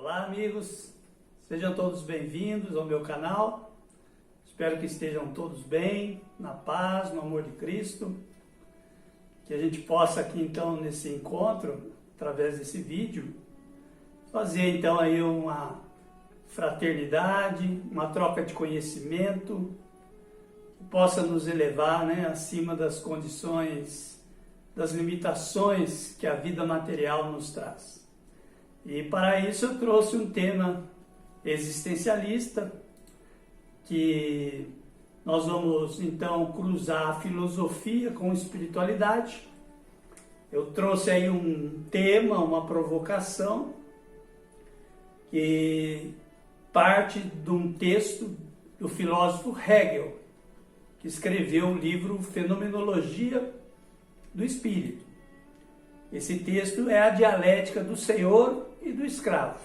Olá amigos, sejam todos bem-vindos ao meu canal. Espero que estejam todos bem, na paz, no amor de Cristo. Que a gente possa aqui então nesse encontro, através desse vídeo, fazer então aí uma fraternidade, uma troca de conhecimento, que possa nos elevar, acima das condições, das limitações que a vida material nos traz. E para isso eu trouxe um tema existencialista, que nós vamos então cruzar a filosofia com a espiritualidade. Eu trouxe aí um tema, uma provocação, que parte de um texto do filósofo Hegel, que escreveu o livro Fenomenologia do Espírito. Esse texto é a dialética do senhor e do escravo.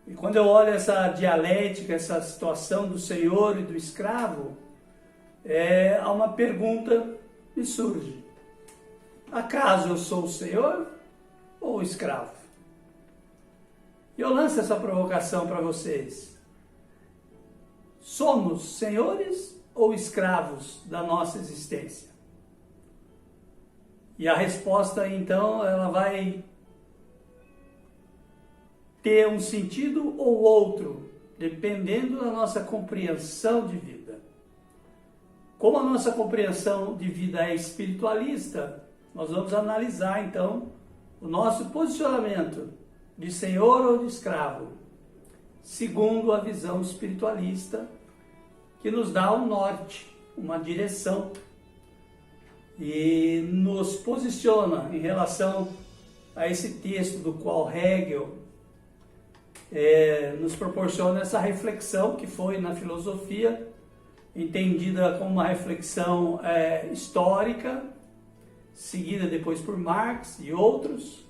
E quando eu olho essa dialética, essa situação do senhor e do escravo, há uma pergunta me surge: acaso eu sou o senhor ou o escravo? E eu lanço essa provocação para vocês. Somos senhores ou escravos da nossa existência? E a resposta, então, ela vai ter um sentido ou outro, dependendo da nossa compreensão de vida. Como a nossa compreensão de vida é espiritualista, nós vamos analisar, então, o nosso posicionamento de senhor ou de escravo, segundo a visão espiritualista, que nos dá um norte, uma direção, e nos posiciona em relação a esse texto do qual Hegel nos proporciona essa reflexão que foi na filosofia, entendida como uma reflexão histórica, seguida depois por Marx e outros,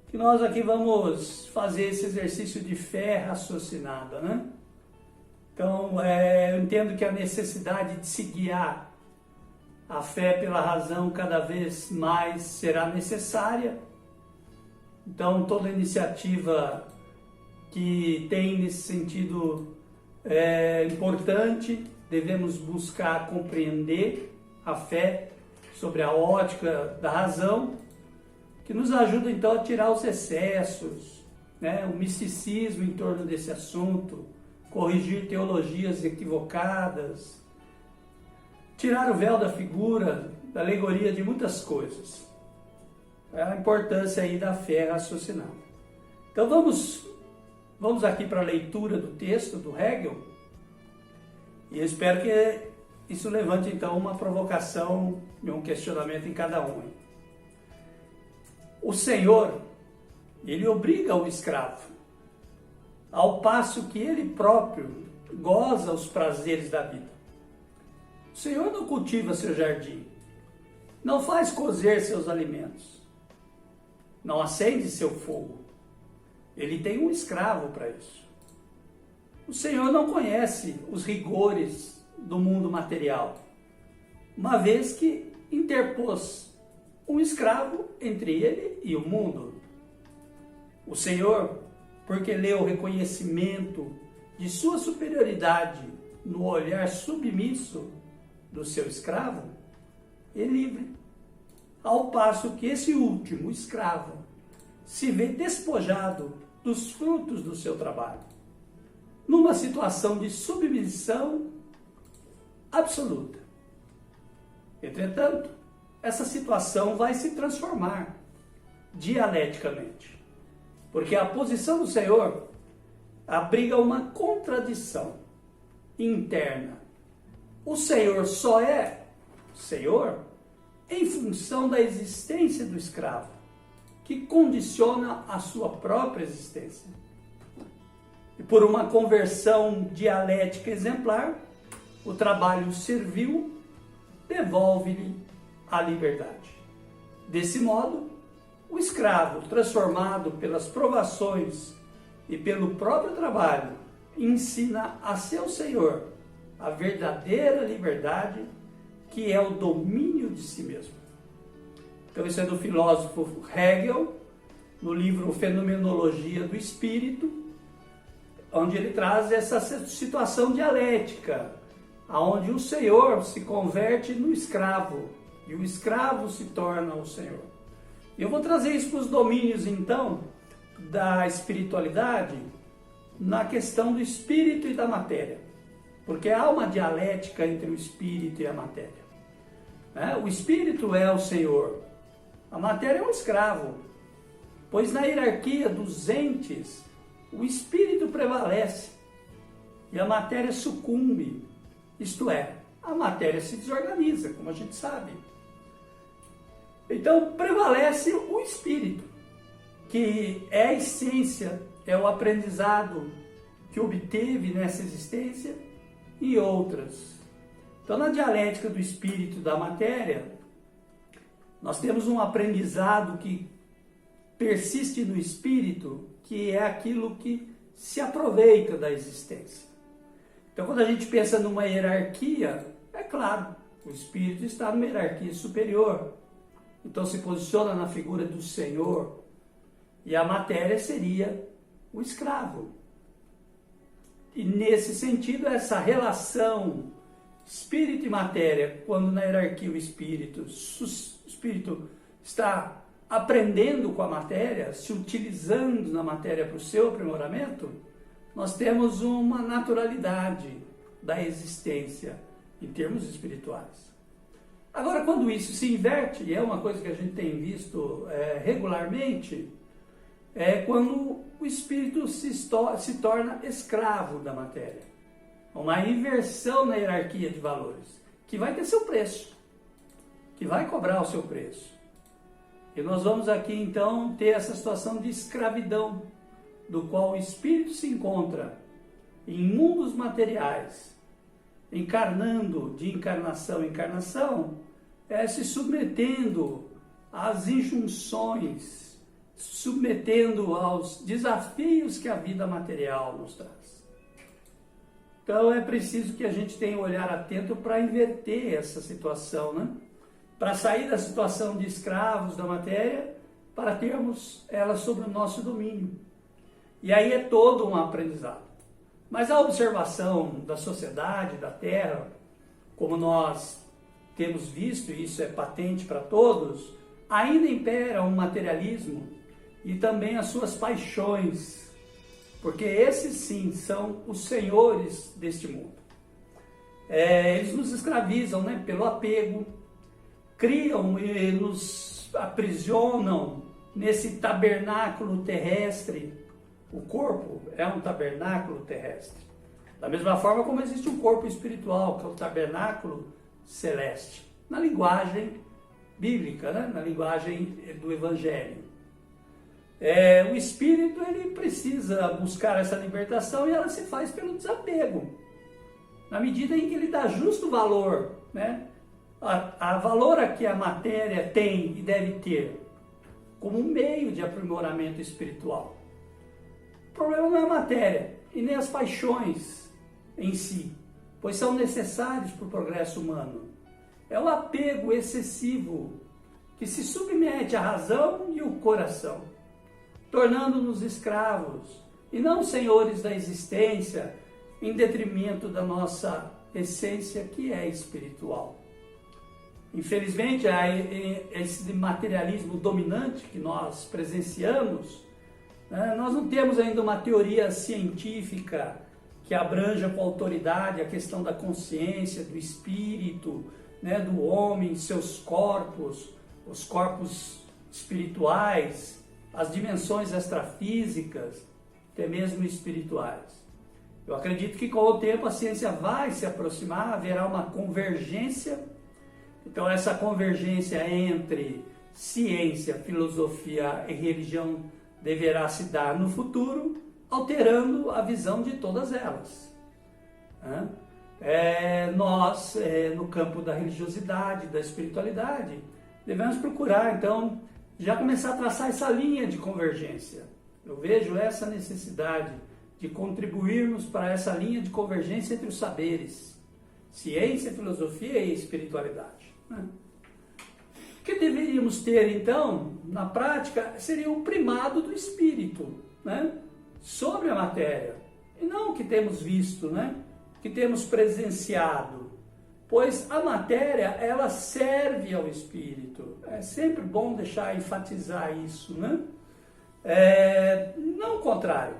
que nós aqui vamos fazer esse exercício de fé raciocinada, Então, eu entendo que a necessidade de se guiar a fé pela razão cada vez mais será necessária. Então, toda iniciativa que tem nesse sentido é importante. Devemos buscar compreender a fé sobre a ótica da razão, que nos ajuda então a tirar os excessos, o misticismo em torno desse assunto, corrigir teologias equivocadas, tirar o véu da figura, da alegoria de muitas coisas. É a importância aí da fé raciocinada. Então vamos aqui para a leitura do texto do Hegel, e eu espero que isso levante então uma provocação e um questionamento em cada um. O senhor, ele obriga o escravo, ao passo que ele próprio goza os prazeres da vida. O senhor não cultiva seu jardim, não faz cozer seus alimentos, não acende seu fogo. Ele tem um escravo para isso. O senhor não conhece os rigores do mundo material, uma vez que interpôs um escravo entre ele e o mundo. O senhor, porque lê o reconhecimento de sua superioridade no olhar submisso do seu escravo, é livre, ao passo que esse último escravo se vê despojado dos frutos do seu trabalho, numa situação de submissão absoluta. Entretanto, essa situação vai se transformar dialeticamente, porque a posição do Senhor abriga uma contradição interna. O Senhor só é Senhor em função da existência do escravo, que condiciona a sua própria existência. E por uma conversão dialética exemplar, o trabalho servil devolve-lhe a liberdade. Desse modo, o escravo, transformado pelas provações e pelo próprio trabalho, ensina a seu senhor a verdadeira liberdade, que é o domínio de si mesmo. Então isso é do filósofo Hegel, no livro Fenomenologia do Espírito, onde ele traz essa situação dialética, onde o Senhor se converte no escravo e o escravo se torna o Senhor. Eu vou trazer isso para os domínios, então, da espiritualidade, na questão do espírito e da matéria, porque há uma dialética entre o espírito e a matéria. O espírito é o Senhor, a matéria é um escravo, pois na hierarquia dos entes, o espírito prevalece e a matéria sucumbe, isto é, a matéria se desorganiza, como a gente sabe. Então prevalece o espírito, que é a essência, é o aprendizado que obteve nessa existência e outras. Então, na dialética do espírito e da matéria, nós temos um aprendizado que persiste no espírito, que é aquilo que se aproveita da existência. Então, quando a gente pensa numa hierarquia, é claro, o espírito está numa hierarquia superior. Então, se posiciona na figura do Senhor, e a matéria seria o escravo. E nesse sentido, essa relação espírito e matéria, quando na hierarquia o espírito está aprendendo com a matéria, se utilizando na matéria para o seu aprimoramento, nós temos uma naturalidade da existência em termos espirituais. Agora, quando isso se inverte, e é uma coisa que a gente tem visto regularmente, é quando o espírito se torna escravo da matéria. Uma inversão na hierarquia de valores, que vai ter seu preço, que vai cobrar o seu preço. E nós vamos aqui então ter essa situação de escravidão, do qual o espírito se encontra em mundos materiais, encarnando de encarnação em encarnação, se submetendo às injunções, submetendo aos desafios que a vida material nos traz. Então é preciso que a gente tenha um olhar atento para inverter essa situação, né? Para sair da situação de escravos da matéria, para termos ela sob o nosso domínio. E aí é todo um aprendizado. Mas a observação da sociedade, da Terra, como nós temos visto, e isso é patente para todos, ainda impera um materialismo e também as suas paixões, porque esses sim são os senhores deste mundo. Eles nos escravizam, né, pelo apego, criam e nos aprisionam nesse tabernáculo terrestre. O corpo é um tabernáculo terrestre. Da mesma forma como existe um corpo espiritual, que é o tabernáculo celeste. Na linguagem bíblica, né, na linguagem do Evangelho. O espírito ele precisa buscar essa libertação e ela se faz pelo desapego, na medida em que ele dá justo valor, né, a valor a que a matéria tem e deve ter como um meio de aprimoramento espiritual. O problema não é a matéria e nem as paixões em si, pois são necessários para o progresso humano. É o apego excessivo que se submete à razão e o coração, tornando-nos escravos e não senhores da existência, em detrimento da nossa essência que é espiritual. Infelizmente, esse materialismo dominante que nós presenciamos, nós não temos ainda uma teoria científica que abranja com autoridade a questão da consciência, do espírito, né, do homem, seus corpos, os corpos espirituais, as dimensões extrafísicas, até mesmo espirituais. Eu acredito que com o tempo a ciência vai se aproximar, haverá uma convergência. Então essa convergência entre ciência, filosofia e religião deverá se dar no futuro, alterando a visão de todas elas. Nós, no campo da religiosidade, da espiritualidade, devemos procurar, então, já começar a traçar essa linha de convergência. Eu vejo essa necessidade de contribuirmos para essa linha de convergência entre os saberes, ciência, filosofia e espiritualidade. que deveríamos ter, então, na prática, seria o primado do espírito, né, sobre a matéria. E não o que temos visto, né, que temos presenciado. Pois a matéria, ela serve ao espírito. É sempre bom deixar enfatizar isso, né? Não o contrário.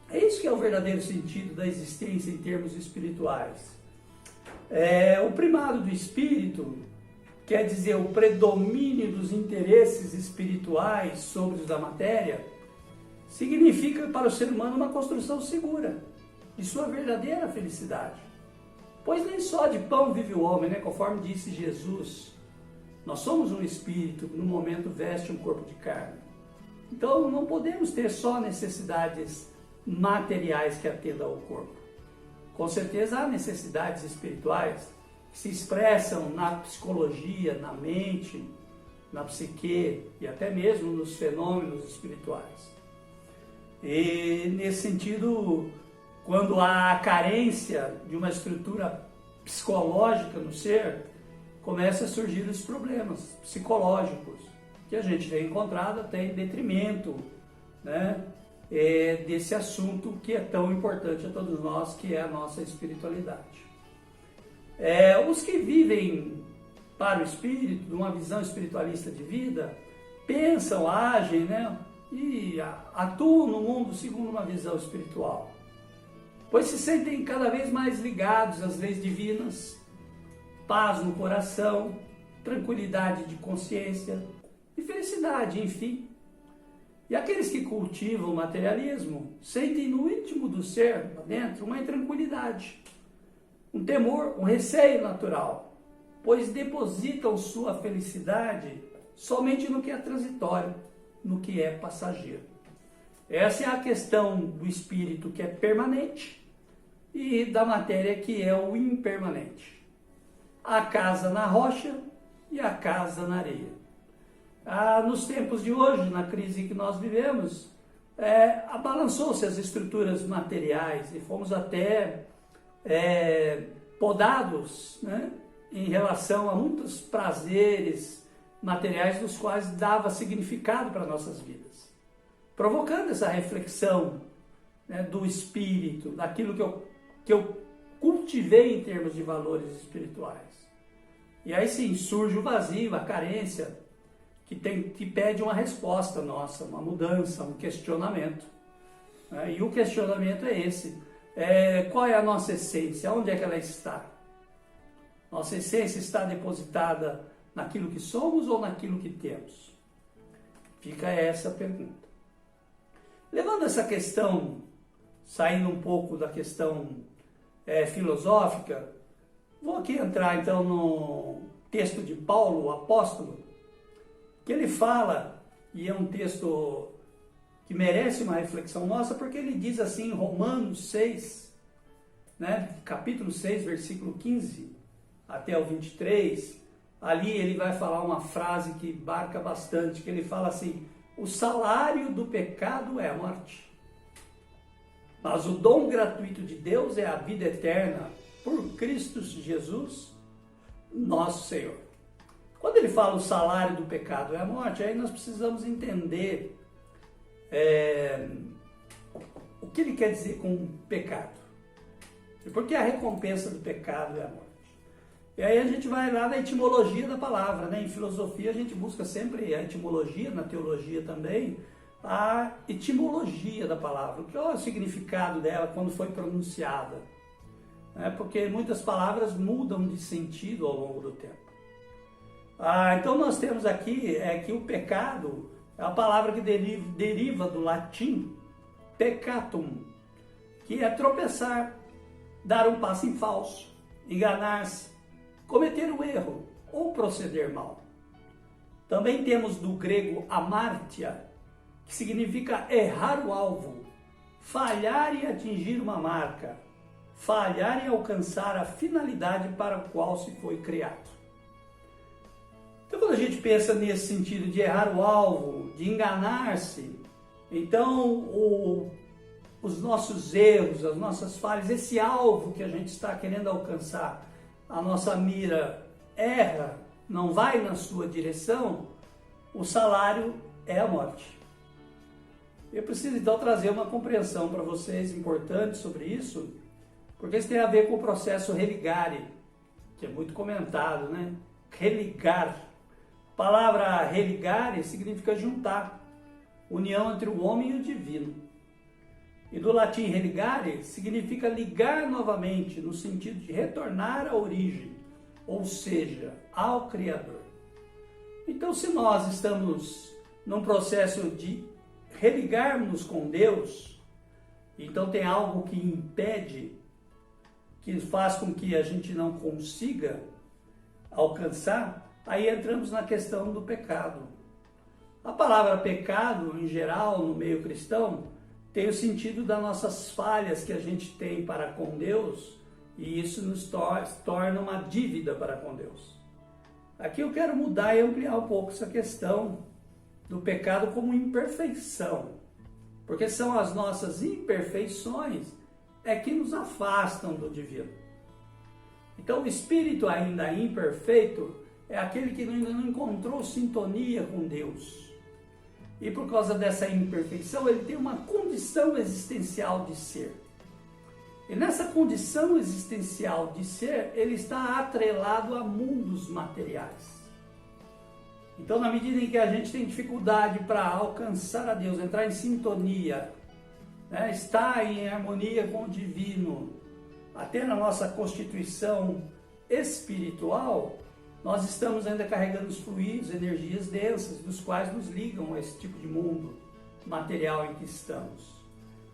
É isso que é o verdadeiro sentido da existência em termos espirituais. O primado do espírito quer dizer o predomínio dos interesses espirituais sobre os da matéria, significa para o ser humano uma construção segura de sua verdadeira felicidade. Pois nem só de pão vive o homem, né? Conforme disse Jesus. Nós somos um espírito que no momento veste um corpo de carne. Então não podemos ter só necessidades materiais que atendam ao corpo. Com certeza há necessidades espirituais que se expressam na psicologia, na mente, na psique e até mesmo nos fenômenos espirituais. E nesse sentido, quando há a carência de uma estrutura psicológica no ser, começam a surgir os problemas psicológicos que a gente tem encontrado até em detrimento, né, desse assunto que é tão importante a todos nós, que é a nossa espiritualidade. Os que vivem para o espírito, numa visão espiritualista de vida, pensam, agem, né, e atuam no mundo segundo uma visão espiritual, pois se sentem cada vez mais ligados às leis divinas, paz no coração, tranquilidade de consciência e felicidade, enfim. E aqueles que cultivam o materialismo sentem no íntimo do ser, lá dentro, uma intranquilidade, um temor, um receio natural, pois depositam sua felicidade somente no que é transitório, no que é passageiro. Essa é a questão do espírito, que é permanente, e da matéria, que é o impermanente. A casa na rocha e a casa na areia. Nos tempos de hoje, na crise que nós vivemos, abalançou-se as estruturas materiais e fomos até podados, né, em relação a muitos prazeres materiais dos quais dava significado para nossas vidas, provocando essa reflexão, né, do espírito, daquilo que eu cultivei em termos de valores espirituais. E aí sim surge o vazio, a carência, que pede uma resposta nossa, uma mudança, um questionamento. E o questionamento é esse: qual é a nossa essência? Onde é que ela está? Nossa essência está depositada naquilo que somos ou naquilo que temos? Fica essa pergunta. Levando essa questão, saindo um pouco da questão filosófica, vou aqui entrar então no texto de Paulo, o apóstolo, que ele fala, e é um texto que merece uma reflexão nossa, porque ele diz assim em Romanos 6, né, capítulo 6, versículo 15 até o 23, ali ele vai falar uma frase que marca bastante, que ele fala assim: o salário do pecado é a morte, mas o dom gratuito de Deus é a vida eterna por Cristo Jesus, nosso Senhor. Quando ele fala o salário do pecado é a morte, aí nós precisamos entender o que ele quer dizer com pecado. E por que a recompensa do pecado é a morte? E aí a gente vai lá na etimologia da palavra, né? Em filosofia a gente busca sempre a etimologia, na teologia também, a etimologia da palavra, o que é o significado dela quando foi pronunciada. Porque muitas palavras mudam de sentido ao longo do tempo. Então nós temos aqui que o pecado é a palavra que deriva do latim peccatum, que é tropeçar, dar um passo em falso, enganar-se, cometer um erro ou proceder mal. Também temos do grego amartia, que significa errar o alvo, falhar em atingir uma marca, falhar em alcançar a finalidade para a qual se foi criado. Então, quando a gente pensa nesse sentido de errar o alvo, de enganar-se, então os nossos erros, as nossas falhas, esse alvo que a gente está querendo alcançar, a nossa mira erra, não vai na sua direção, o salário é a morte. Eu preciso então trazer uma compreensão para vocês importante sobre isso, porque isso tem a ver com o processo religare, que é muito comentado, né? Religar. A palavra religare significa juntar, união entre o homem e o divino. E do latim religare significa ligar novamente, no sentido de retornar à origem, ou seja, ao Criador. Então, se nós estamos num processo de religarmos com Deus, então tem algo que impede, que faz com que a gente não consiga alcançar, aí entramos na questão do pecado. A palavra pecado, em geral, no meio cristão, tem o sentido das nossas falhas que a gente tem para com Deus, e isso nos torna uma dívida para com Deus. Aqui eu quero mudar e ampliar um pouco essa questão do pecado como imperfeição, porque são as nossas imperfeições que nos afastam do divino. Então o espírito ainda imperfeito é aquele que ainda não encontrou sintonia com Deus. E por causa dessa imperfeição, ele tem uma condição existencial de ser. E nessa condição existencial de ser, ele está atrelado a mundos materiais. Então, na medida em que a gente tem dificuldade para alcançar a Deus, entrar em sintonia, né, estar em harmonia com o divino, até na nossa constituição espiritual, nós estamos ainda carregando os fluidos, energias densas, dos quais nos ligam a esse tipo de mundo material em que estamos.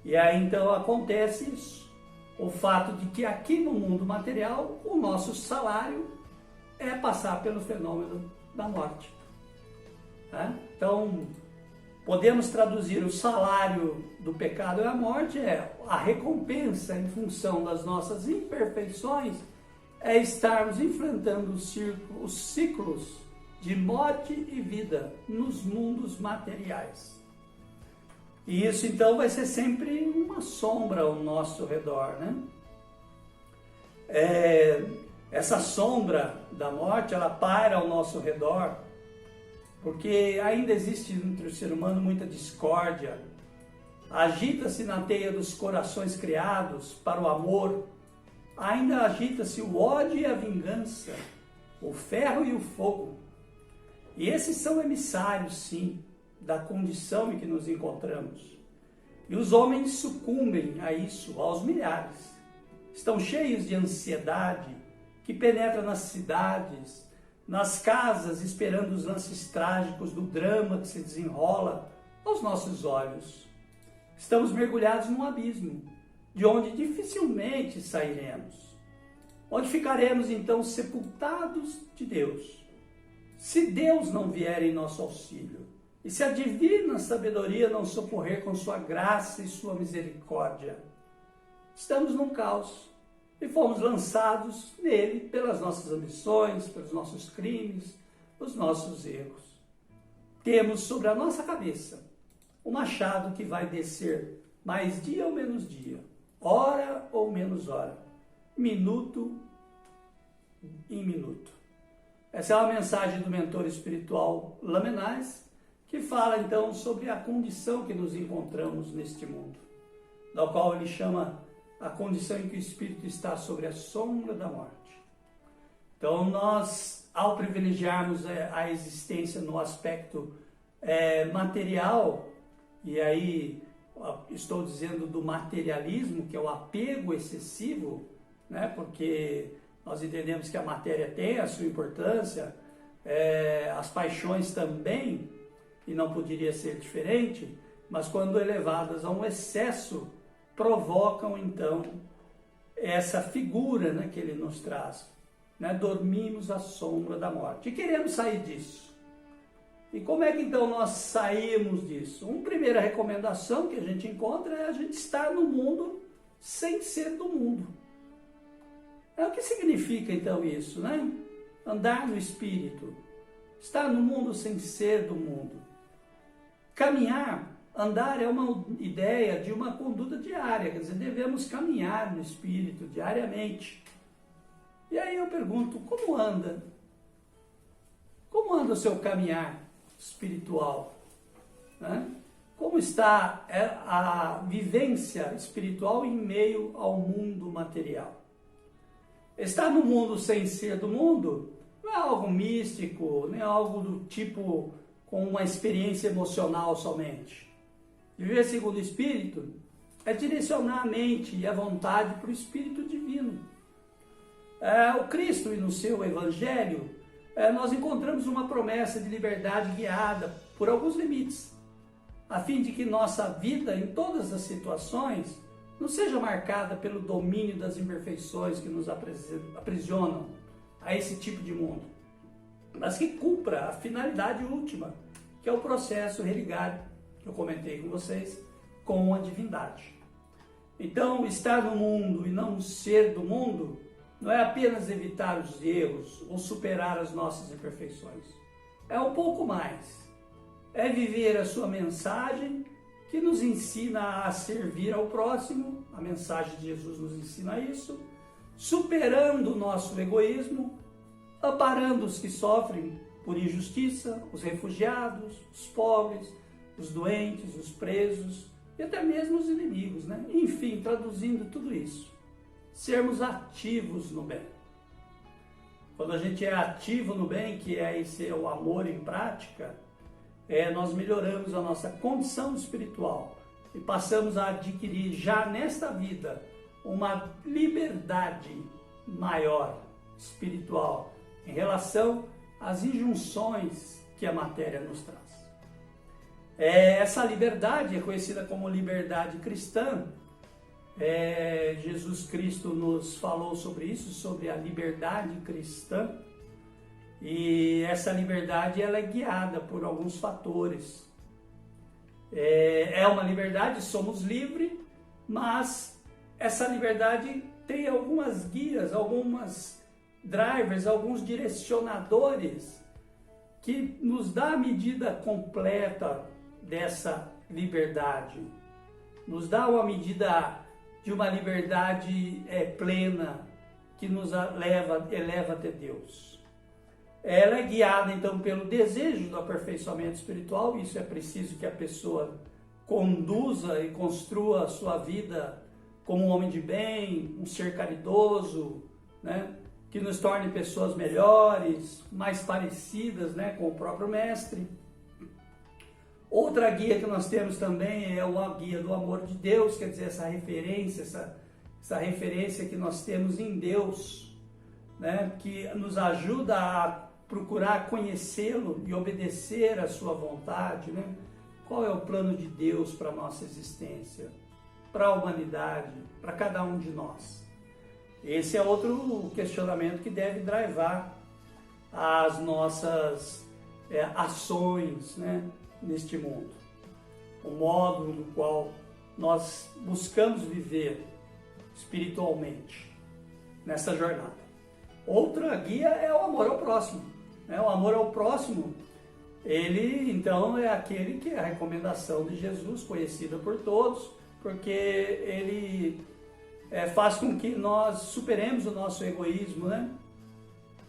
E aí então acontece isso, o fato de que aqui no mundo material, o nosso salário é passar pelo fenômeno da morte. Então, podemos traduzir o salário do pecado é a morte, é a recompensa em função das nossas imperfeições, é estarmos enfrentando os ciclos de morte e vida nos mundos materiais. E isso então vai ser sempre uma sombra ao nosso redor, né? Essa sombra da morte, ela paira ao nosso redor, porque ainda existe entre o ser humano muita discórdia, agita-se na teia dos corações criados para o amor, ainda agita-se o ódio e a vingança, o ferro e o fogo. E esses são emissários, sim, da condição em que nos encontramos. E os homens sucumbem a isso, aos milhares. Estão cheios de ansiedade, que penetra nas cidades, nas casas, esperando os lances trágicos do drama que se desenrola aos nossos olhos. Estamos mergulhados num abismo, de onde dificilmente sairemos, onde ficaremos então sepultados de Deus. Se Deus não vier em nosso auxílio, e se a divina sabedoria não socorrer com sua graça e sua misericórdia, estamos num caos e fomos lançados nele pelas nossas ambições, pelos nossos crimes, os nossos erros. Temos sobre a nossa cabeça o machado que vai descer mais dia ou menos dia, hora ou menos hora, minuto em minuto. Essa é uma mensagem do mentor espiritual Lamennais, que fala então sobre a condição que nos encontramos neste mundo, da qual ele chama a condição em que o espírito está sobre a sombra da morte. Então nós, ao privilegiarmos a existência no aspecto material, e aí estou dizendo do materialismo, que é o apego excessivo, né? Porque nós entendemos que a matéria tem a sua importância, as paixões também, e não poderia ser diferente, mas quando elevadas a um excesso, provocam então essa figura, né, que ele nos traz, né? Dormimos à sombra da morte e queremos sair disso. E como é que então nós saímos disso? Uma primeira recomendação que a gente encontra é a gente estar no mundo sem ser do mundo. O que significa então isso, né? Andar no espírito, estar no mundo sem ser do mundo. Caminhar, andar é uma ideia de uma conduta diária, quer dizer, devemos caminhar no espírito diariamente. E aí eu pergunto, como anda? Como anda o seu caminhar espiritual? Né? Como está a vivência espiritual em meio ao mundo material? Estar no mundo sem ser do mundo não é algo místico, nem algo do tipo com uma experiência emocional somente. Viver segundo o Espírito é direcionar a mente e a vontade para o Espírito Divino. O Cristo e no seu Evangelho, nós encontramos uma promessa de liberdade guiada por alguns limites, a fim de que nossa vida, em todas as situações, não seja marcada pelo domínio das imperfeições que nos aprisionam a esse tipo de mundo, mas que cumpra a finalidade última, que é o processo religar, que eu comentei com vocês, com a divindade. Então, estar no mundo e não ser do mundo não é apenas evitar os erros ou superar as nossas imperfeições. É um pouco mais. É viver a sua mensagem que nos ensina a servir ao próximo, a mensagem de Jesus nos ensina isso, superando o nosso egoísmo, amparando os que sofrem por injustiça, os refugiados, os pobres, os doentes, os presos e até mesmo os inimigos, né? Enfim, traduzindo tudo isso, sermos ativos no bem. Quando a gente é ativo no bem, que é esse o amor em prática, nós melhoramos a nossa condição espiritual e passamos a adquirir já nesta vida uma liberdade maior espiritual em relação às injunções que a matéria nos traz. Essa liberdade é conhecida como liberdade cristã. Jesus Cristo nos falou sobre isso, sobre a liberdade cristã. E essa liberdade ela é guiada por alguns fatores. É uma liberdade, somos livres, mas essa liberdade tem algumas guias, algumas drivers, alguns direcionadores que nos dá a medida completa dessa liberdade. Nos dá uma medida de uma liberdade plena que nos eleva até Deus. Ela é guiada, então, pelo desejo do aperfeiçoamento espiritual. Isso é preciso que a pessoa conduza e construa a sua vida como um homem de bem, um ser caridoso, né? Que nos torne pessoas melhores, mais parecidas, né, com o próprio Mestre. Outra guia que nós temos também é a guia do amor de Deus, quer dizer, essa referência que nós temos em Deus, né, que nos ajuda a procurar conhecê-lo e obedecer à sua vontade, né? Qual é o plano de Deus para a nossa existência, para a humanidade, para cada um de nós? Esse é outro questionamento que deve drivar as nossas ações, né, neste mundo. O modo no qual nós buscamos viver espiritualmente nessa jornada. Outra guia é o amor ao próximo. O amor ao próximo, ele então é aquele que é a recomendação de Jesus, conhecida por todos, porque ele faz com que nós superemos o nosso egoísmo, né?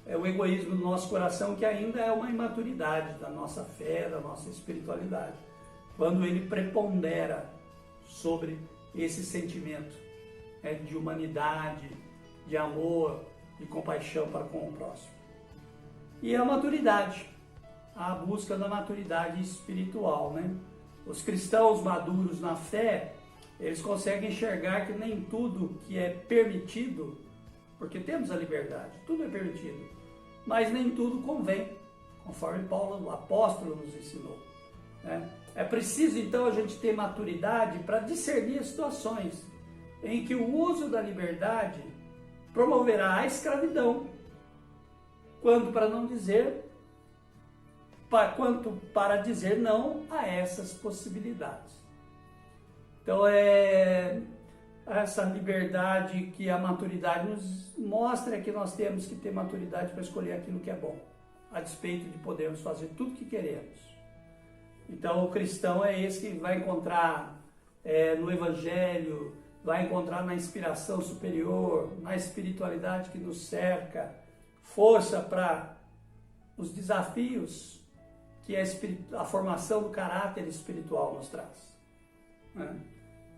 O egoísmo do nosso coração, que ainda é uma imaturidade da nossa fé, da nossa espiritualidade, quando ele prepondera sobre esse sentimento de humanidade, de amor, de compaixão para com o próximo. E a maturidade, a busca da maturidade espiritual, né? Os cristãos maduros na fé, eles conseguem enxergar que nem tudo que é permitido, porque temos a liberdade, tudo é permitido, mas nem tudo convém, conforme Paulo, o apóstolo, nos ensinou, né? É preciso então a gente ter maturidade para discernir as situações em que o uso da liberdade promoverá a escravidão, quanto para dizer não a essas possibilidades. Então essa liberdade que a maturidade nos mostra, é que nós temos que ter maturidade para escolher aquilo que é bom, a despeito de podermos fazer tudo o que queremos. Então o cristão é esse que vai encontrar no Evangelho, vai encontrar na inspiração superior, na espiritualidade que nos cerca, força para os desafios que a formação do caráter espiritual nos traz. Né?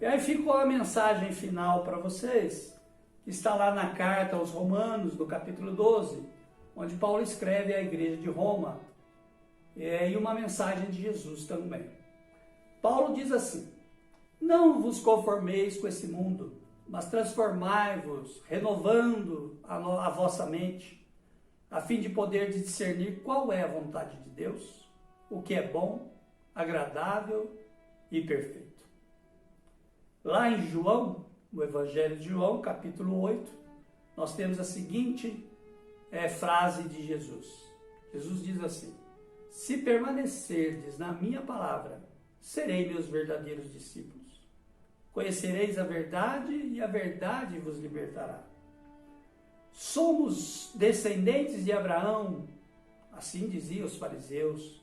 E aí ficou a mensagem final para vocês, que está lá na carta aos Romanos, do capítulo 12, onde Paulo escreve à igreja de Roma, e uma mensagem de Jesus também. Paulo diz assim: não vos conformeis com esse mundo, mas transformai-vos, renovando a vossa mente, a fim de poder discernir qual é a vontade de Deus, o que é bom, agradável e perfeito. Lá em João, no Evangelho de João, capítulo 8, nós temos a seguinte frase de Jesus. Jesus diz assim: se permanecerdes na minha palavra, serei meus verdadeiros discípulos. Conhecereis a verdade e a verdade vos libertará. Somos descendentes de Abraão, assim diziam os fariseus.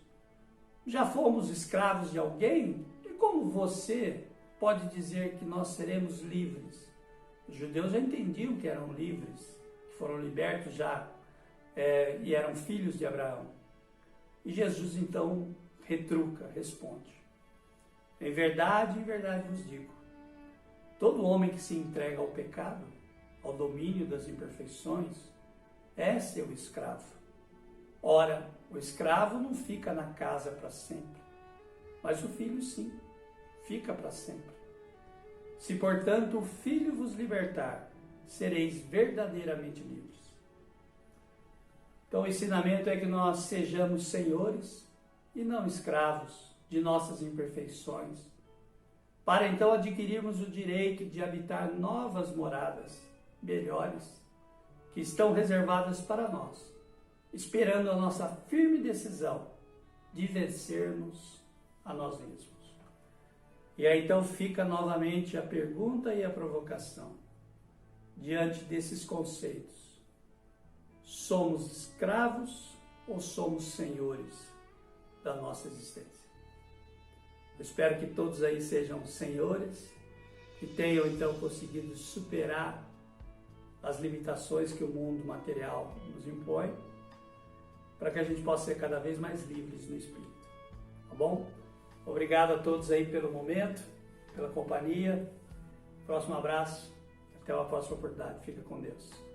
Já fomos escravos de alguém? E como você pode dizer que nós seremos livres? Os judeus já entendiam que eram livres, que foram libertos já e eram filhos de Abraão. E Jesus então retruca, responde: em verdade vos digo, todo homem que se entrega ao pecado, ao domínio das imperfeições, é seu escravo. Ora, o escravo não fica na casa para sempre, mas o filho sim, fica para sempre. Se, portanto, o Filho vos libertar, sereis verdadeiramente livres. Então, o ensinamento é que nós sejamos senhores e não escravos de nossas imperfeições, para então adquirirmos o direito de habitar novas moradas, melhores, que estão reservadas para nós, esperando a nossa firme decisão de vencermos a nós mesmos. E aí então fica novamente a pergunta e a provocação. Diante desses conceitos, somos escravos ou somos senhores da nossa existência? Eu espero que todos aí sejam senhores, que tenham então conseguido superar as limitações que o mundo material nos impõe, para que a gente possa ser cada vez mais livres no espírito. Tá bom? Obrigado a todos aí pelo momento, pela companhia. Próximo abraço, até uma próxima oportunidade. Fica com Deus.